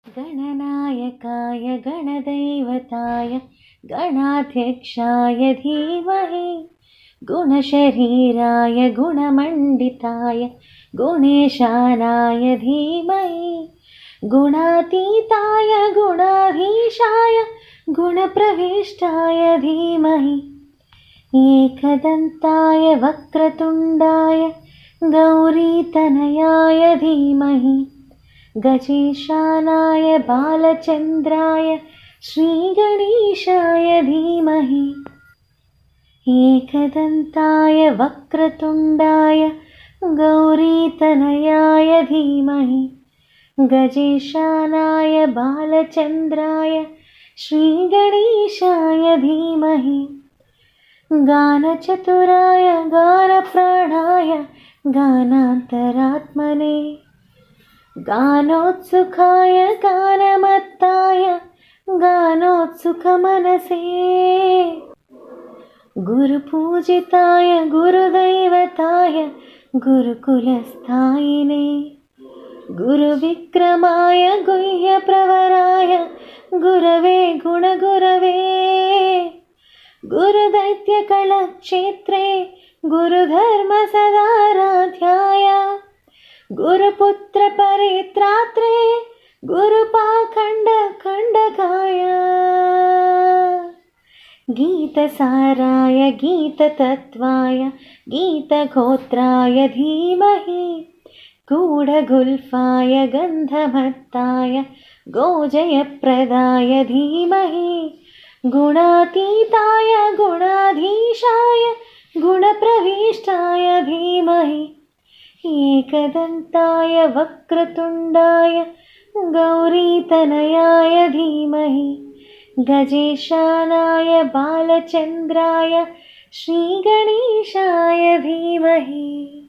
गणनायकाय गणदैवताय गणाध्यक्षाय धीमहि गुणशरीराय गुणमण्डिताय गुणेशानाय धीमहि गुणातीताय गुणाधीशाय गुणप्रविष्टाय धीमहि एकदन्ताय वक्रतुण्डाय गौरीतनयाय धीमहि गजेशानाय बालचन्द्राय श्रीगणेशाय धीमहि एकदन्ताय वक्रतुण्डाय गौरीतनयाय धीमहि गजेशानाय बालचन्द्राय श्रीगणेशाय धीमहि गानचतुराय गानप्राणाय गानान्तरात्मने गानोत्सुकाय गानमत्ताय गानोत्सुकमनसे गुरुपूजिताय गुरुदैवताय गुरुकुलस्थायिने गुरुविक्रमाय गुह्यप्रवराय गुरवे गुणगुरवे गुरुदैत्यकलक्षेत्रे गुरुधर्मसदाराध्याय गुरुपुत्रपरित्रात्रे गुरुपाखण्डखण्डकाय गीतसाराय गीततत्त्वाय गीतगोत्राय धीमहि गूढगुल्फाय गन्धमत्ताय गोजयप्रदाय धीमहि गुणातीताय गुणाधीशाय गुणप्रविष्टाय धीमहि एकदन्ताय वक्रतुण्डाय गौरीतनयाय धीमहि गजेशानाय बालचन्द्राय श्रीगणेशाय धीमहि।